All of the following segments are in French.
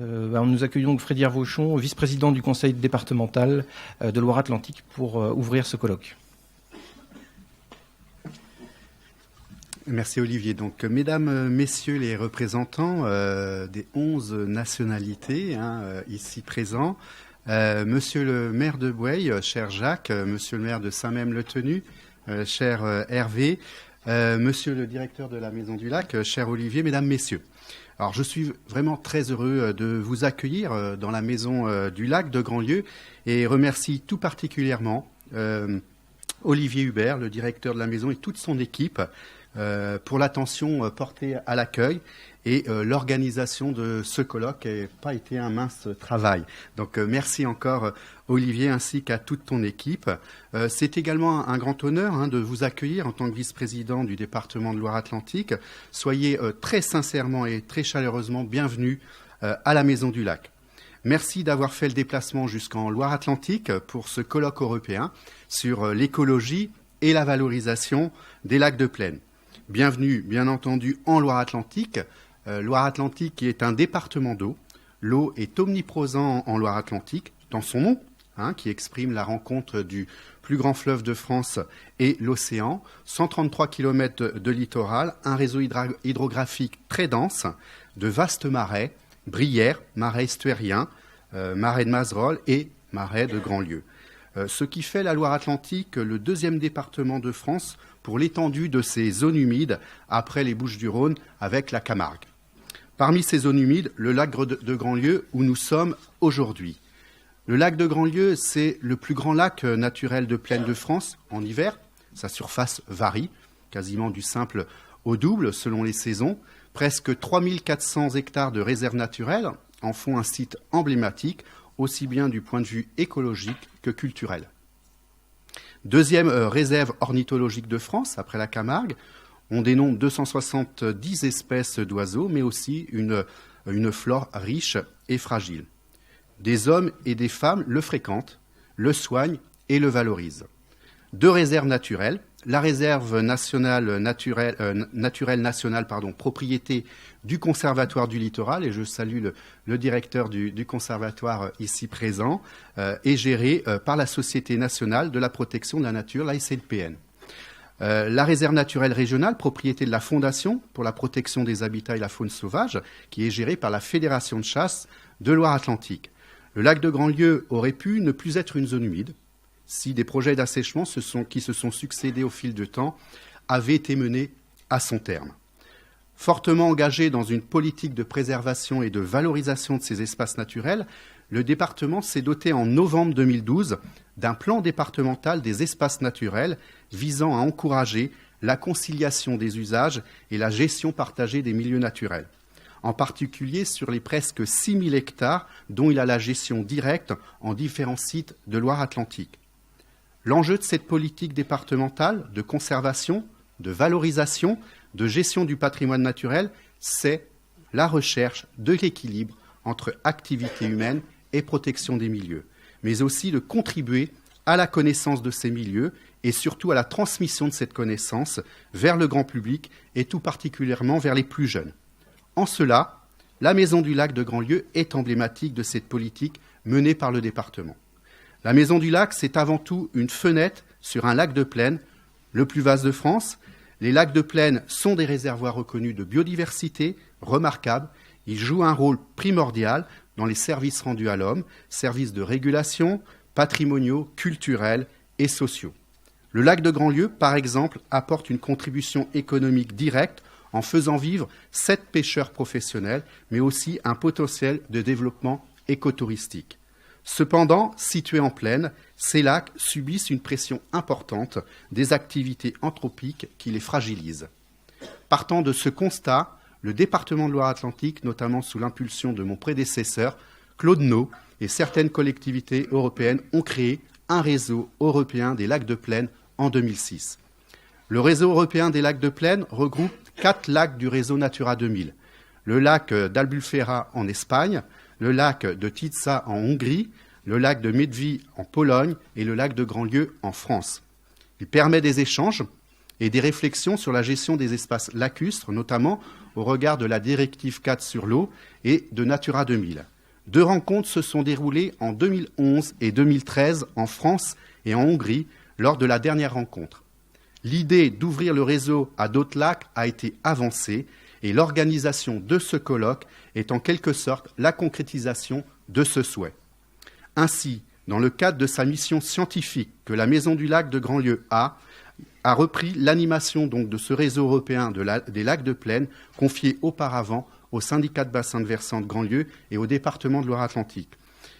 Nous accueillons donc Frédéric Vauchon, vice-président du conseil départemental de Loire-Atlantique, pour ouvrir ce colloque. Merci Olivier. Donc, mesdames, messieurs les représentants des 11 nationalités ici présents, monsieur le maire de Boueil, cher Jacques, monsieur le maire de Saint-Même-le-Tenu, cher Hervé, monsieur le directeur de la Maison du Lac, cher Olivier, mesdames, messieurs. Alors, je suis vraiment très heureux de vous accueillir dans la Maison du Lac de Grandlieu et remercie tout particulièrement Olivier Hubert, le directeur de la Maison, et toute son équipe pour l'attention portée à l'accueil et l'organisation de ce colloque n'a pas été un mince travail. Donc merci encore Olivier ainsi qu'à toute ton équipe. C'est également un grand honneur de vous accueillir en tant que vice-président du département de Loire-Atlantique. Soyez très sincèrement et très chaleureusement bienvenus à la Maison du Lac. Merci d'avoir fait le déplacement jusqu'en Loire-Atlantique pour ce colloque européen sur l'écologie et la valorisation des lacs de plaine. Bienvenue, bien entendu, en Loire-Atlantique. Loire-Atlantique qui est un département d'eau. L'eau est omniprésente en Loire-Atlantique, dans son nom, qui exprime la rencontre du plus grand fleuve de France et l'océan. 133 km de littoral, un réseau hydrographique très dense, de vastes marais, Brière, marais estuariens, marais de Mazerolle et marais de Grandlieu. Ce qui fait la Loire-Atlantique le deuxième département de France pour l'étendue de ces zones humides après les Bouches-du-Rhône avec la Camargue. Parmi ces zones humides, le lac de Grandlieu où nous sommes aujourd'hui. Le lac de Grandlieu, c'est le plus grand lac naturel de plaine de France en hiver. Sa surface varie, quasiment du simple au double selon les saisons. Presque 3400 hectares de réserves naturelles en font un site emblématique, aussi bien du point de vue écologique que culturel. Deuxième réserve ornithologique de France, après la Camargue, on dénombre 270 espèces d'oiseaux, mais aussi une flore riche et fragile. Des hommes et des femmes le fréquentent, le soignent et le valorisent. Deux réserves naturelles, la réserve naturelle nationale, propriété du Conservatoire du Littoral, et je salue le directeur du Conservatoire ici présent, est gérée par la Société nationale de la protection de la nature, la SNPN. La réserve naturelle régionale, propriété de la Fondation pour la protection des habitats et la faune sauvage, qui est gérée par la Fédération de chasse de Loire-Atlantique. Le lac de Grandlieu aurait pu ne plus être une zone humide si des projets d'assèchement qui se sont succédés au fil du temps avaient été menés à son terme. Fortement engagé dans une politique de préservation et de valorisation de ces espaces naturels, le département s'est doté en novembre 2012 d'un plan départemental des espaces naturels visant à encourager la conciliation des usages et la gestion partagée des milieux naturels, en particulier sur les presque 6000 hectares dont il a la gestion directe en différents sites de Loire-Atlantique. L'enjeu de cette politique départementale de conservation, de valorisation, de gestion du patrimoine naturel, c'est la recherche de l'équilibre entre activité humaine et protection des milieux, mais aussi de contribuer à la connaissance de ces milieux et surtout à la transmission de cette connaissance vers le grand public et tout particulièrement vers les plus jeunes. En cela, la Maison du Lac de Grandlieu est emblématique de cette politique menée par le département. La Maison du Lac, c'est avant tout une fenêtre sur un lac de plaine, le plus vaste de France. Les lacs de plaine sont des réservoirs reconnus de biodiversité remarquables. Ils jouent un rôle primordial dans les services rendus à l'homme, services de régulation, patrimoniaux, culturels et sociaux. Le lac de Grandlieu, par exemple, apporte une contribution économique directe en faisant vivre 7 pêcheurs professionnels, mais aussi un potentiel de développement écotouristique. Cependant, situés en plaine, ces lacs subissent une pression importante des activités anthropiques qui les fragilisent. Partant de ce constat, le département de Loire-Atlantique, notamment sous l'impulsion de mon prédécesseur, Claude Nau, et certaines collectivités européennes ont créé un réseau européen des lacs de plaine en 2006. Le réseau européen des lacs de plaine regroupe 4 lacs du réseau Natura 2000. Le lac d'Albufera en Espagne, le lac de Tisza en Hongrie, le lac de Medvi en Pologne et le lac de Grandlieu en France. Il permet des échanges et des réflexions sur la gestion des espaces lacustres, notamment au regard de la directive 4 sur l'eau et de Natura 2000. 2 rencontres se sont déroulées en 2011 et 2013 en France et en Hongrie lors de la dernière rencontre. L'idée d'ouvrir le réseau à d'autres lacs a été avancée et l'organisation de ce colloque est en quelque sorte la concrétisation de ce souhait. Ainsi, dans le cadre de sa mission scientifique que la Maison du Lac de Grandlieu a repris l'animation donc de ce réseau européen des lacs de plaine confié auparavant au syndicat de bassin de versant de Grandlieu et au département de Loire-Atlantique.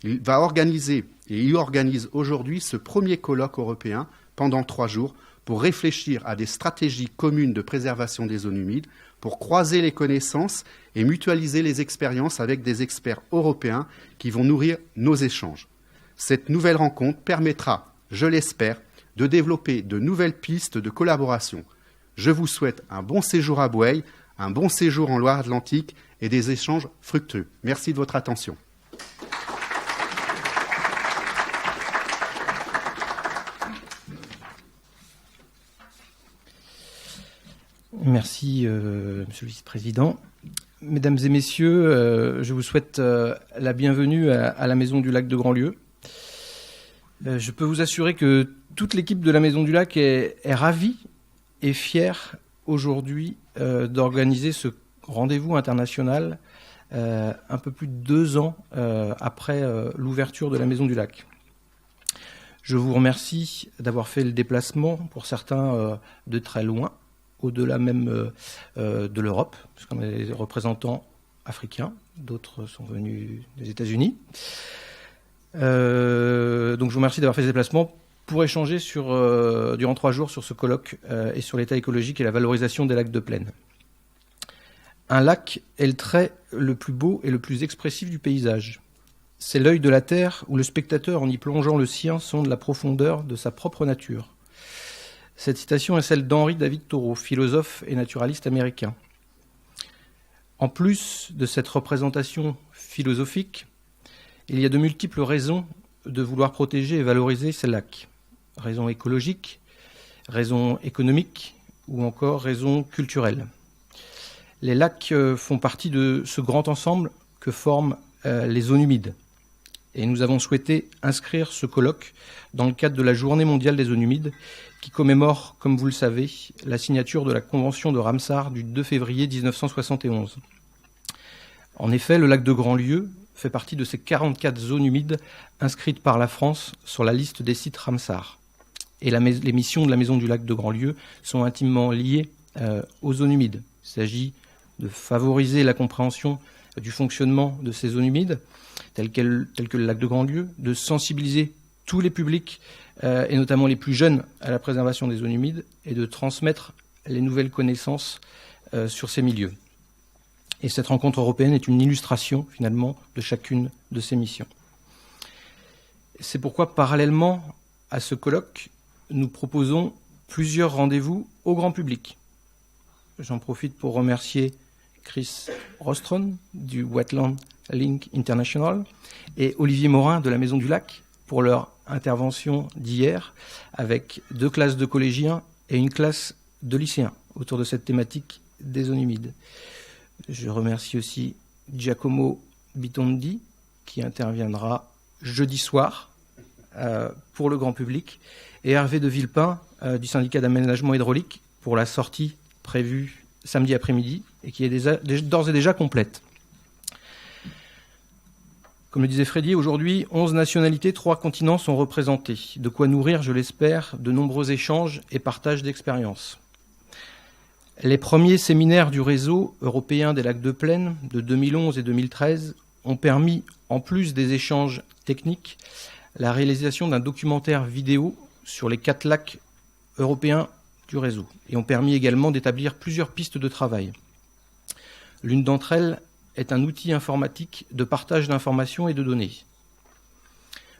Il va organiser et il organise aujourd'hui ce premier colloque européen pendant 3 jours pour réfléchir à des stratégies communes de préservation des zones humides, pour croiser les connaissances et mutualiser les expériences avec des experts européens qui vont nourrir nos échanges. Cette nouvelle rencontre permettra, je l'espère, de développer de nouvelles pistes de collaboration. Je vous souhaite un bon séjour à Boueil, un bon séjour en Loire-Atlantique et des échanges fructueux. Merci de votre attention. Merci, Monsieur le Vice-président. Mesdames et Messieurs, je vous souhaite la bienvenue à la Maison du Lac de Grandlieu. Je peux vous assurer que toute l'équipe de la Maison du Lac est ravie et fière aujourd'hui d'organiser ce rendez-vous international un peu plus de 2 ans après l'ouverture de la Maison du Lac. Je vous remercie d'avoir fait le déplacement, pour certains de très loin, au-delà même de l'Europe, puisqu'on a des représentants africains, d'autres sont venus des États-Unis. Donc je vous remercie d'avoir fait ce déplacement pour échanger durant 3 jours sur ce colloque et sur l'état écologique et la valorisation des lacs de plaine. Un lac est le trait le plus beau et le plus expressif du paysage. C'est l'œil de la terre où le spectateur, en y plongeant le sien, sonde la profondeur de sa propre nature. Cette citation est celle d'Henry David Thoreau, philosophe et naturaliste américain. En plus de cette représentation philosophique, il y a de multiples raisons de vouloir protéger et valoriser ces lacs. Raisons écologiques, raisons économiques ou encore raisons culturelles. Les lacs font partie de ce grand ensemble que forment les zones humides. Et nous avons souhaité inscrire ce colloque dans le cadre de la Journée mondiale des zones humides qui commémore, comme vous le savez, la signature de la Convention de Ramsar du 2 février 1971. En effet, le lac de Grandlieu fait partie de ces 44 zones humides inscrites par la France sur la liste des sites Ramsar. Et les missions de la Maison du Lac de Grandlieu sont intimement liées aux zones humides. Il s'agit de favoriser la compréhension du fonctionnement de ces zones humides, telles que le lac de Grandlieu, de sensibiliser tous les publics, et notamment les plus jeunes, à la préservation des zones humides, et de transmettre les nouvelles connaissances sur ces milieux. Et cette rencontre européenne est une illustration, finalement, de chacune de ces missions. C'est pourquoi, parallèlement à ce colloque, nous proposons plusieurs rendez-vous au grand public. J'en profite pour remercier Chris Rostron du Wetland Link International et Olivier Morin de la Maison du Lac pour leur intervention d'hier avec 2 classes de collégiens et une classe de lycéens autour de cette thématique des zones humides. Je remercie aussi Giacomo Bitondi qui interviendra jeudi soir pour le grand public et Hervé de Villepin du syndicat d'aménagement hydraulique pour la sortie prévue samedi après-midi et qui est d'ores et déjà complète. Comme le disait Freddy, aujourd'hui, 11 nationalités, 3 continents sont représentés. De quoi nourrir, je l'espère, de nombreux échanges et partages d'expériences. Les premiers séminaires du réseau européen des lacs de plaine de 2011 et 2013 ont permis, en plus des échanges techniques, la réalisation d'un documentaire vidéo sur les 4 lacs européens du réseau et ont permis également d'établir plusieurs pistes de travail. L'une d'entre elles est un outil informatique de partage d'informations et de données.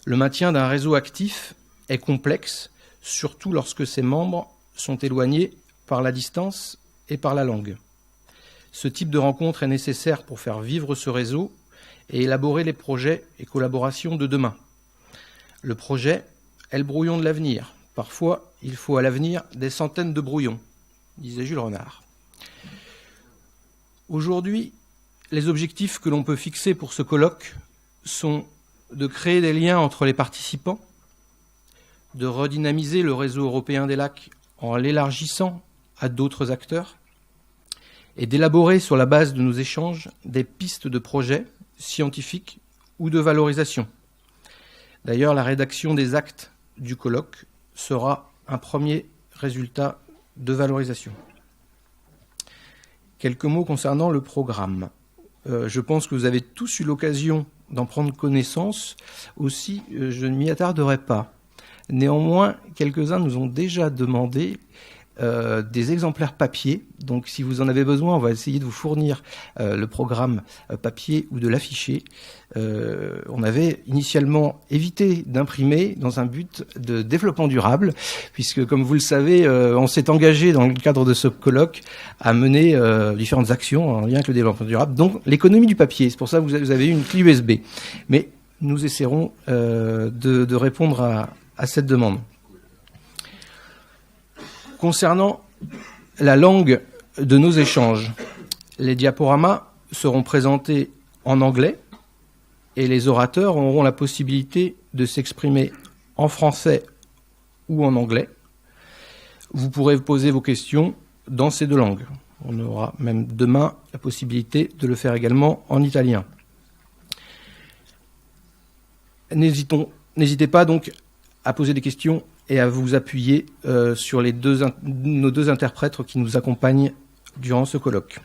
Le maintien d'un réseau actif est complexe, surtout lorsque ses membres sont éloignés par la distance et par la langue. Ce type de rencontre est nécessaire pour faire vivre ce réseau et élaborer les projets et collaborations de demain. Le projet est le brouillon de l'avenir. Parfois, il faut à l'avenir des centaines de brouillons, disait Jules Renard. Aujourd'hui, les objectifs que l'on peut fixer pour ce colloque sont de créer des liens entre les participants, de redynamiser le réseau européen des lacs en l'élargissant à d'autres acteurs, et d'élaborer sur la base de nos échanges des pistes de projets scientifiques ou de valorisation. D'ailleurs, la rédaction des actes du colloque sera un premier résultat de valorisation. Quelques mots concernant le programme. Je pense que vous avez tous eu l'occasion d'en prendre connaissance. Aussi, je ne m'y attarderai pas. Néanmoins, quelques-uns nous ont déjà demandé des exemplaires papier. Donc, si vous en avez besoin, on va essayer de vous fournir le programme papier ou de l'afficher. On avait initialement évité d'imprimer dans un but de développement durable, puisque, comme vous le savez, on s'est engagé dans le cadre de ce colloque à mener différentes actions en lien avec le développement durable, donc l'économie du papier. C'est pour ça que vous avez eu une clé USB. Mais nous essaierons de répondre à cette demande. Concernant la langue de nos échanges, les diaporamas seront présentés en anglais et les orateurs auront la possibilité de s'exprimer en français ou en anglais. Vous pourrez poser vos questions dans ces deux langues. On aura même demain la possibilité de le faire également en italien. N'hésitez pas donc à poser des questions et à vous appuyer sur nos deux interprètes qui nous accompagnent durant ce colloque.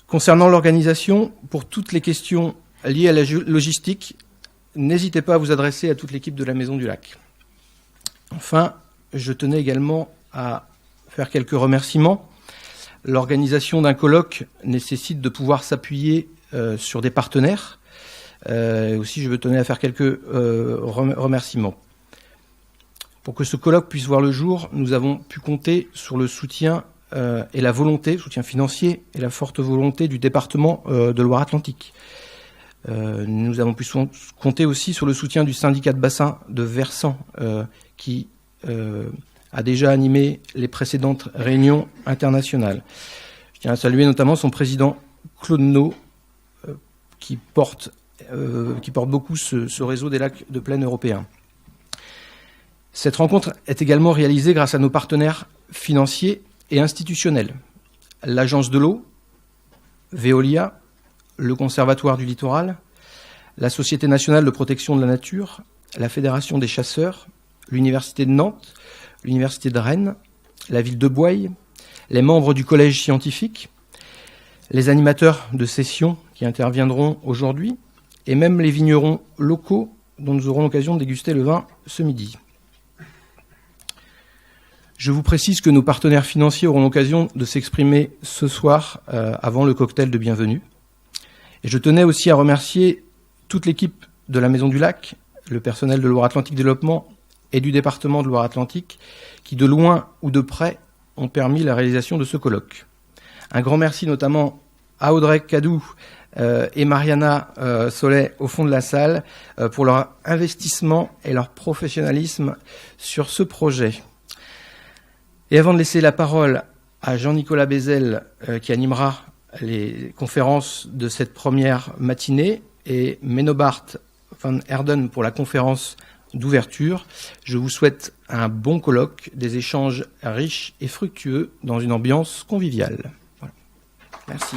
Concernant l'organisation, pour toutes les questions liées à la logistique, n'hésitez pas à vous adresser à toute l'équipe de la Maison du Lac. Enfin, je tenais également à faire quelques remerciements. L'organisation d'un colloque nécessite de pouvoir s'appuyer sur des partenaires. Aussi, je tenais à faire quelques remerciements. Pour que ce colloque puisse voir le jour, nous avons pu compter sur le soutien et la volonté, le soutien financier et la forte volonté du département de Loire-Atlantique. Nous avons pu compter aussi sur le soutien du syndicat de bassin de Versant qui a déjà animé les précédentes réunions internationales. Je tiens à saluer notamment son président Claude No qui porte beaucoup ce réseau des lacs de plaine européens. Cette rencontre est également réalisée grâce à nos partenaires financiers et institutionnels. L'Agence de l'eau, Veolia, le Conservatoire du littoral, la Société nationale de protection de la nature, la Fédération des chasseurs, l'Université de Nantes, l'Université de Rennes, la ville de Bouaye, les membres du collège scientifique, les animateurs de sessions qui interviendront aujourd'hui, et même les vignerons locaux dont nous aurons l'occasion de déguster le vin ce midi. Je vous précise que nos partenaires financiers auront l'occasion de s'exprimer ce soir avant le cocktail de bienvenue. Et je tenais aussi à remercier toute l'équipe de la Maison du Lac, le personnel de Loire-Atlantique Développement et du département de Loire-Atlantique, qui de loin ou de près ont permis la réalisation de ce colloque. Un grand merci notamment à Audrey Cadou et Mariana Sollet au fond de la salle pour leur investissement et leur professionnalisme sur ce projet. Et avant de laisser la parole à Jean-Nicolas Bézel qui animera les conférences de cette première matinée et Menobart van Herden pour la conférence d'ouverture, je vous souhaite un bon colloque, des échanges riches et fructueux dans une ambiance conviviale. Voilà. Merci.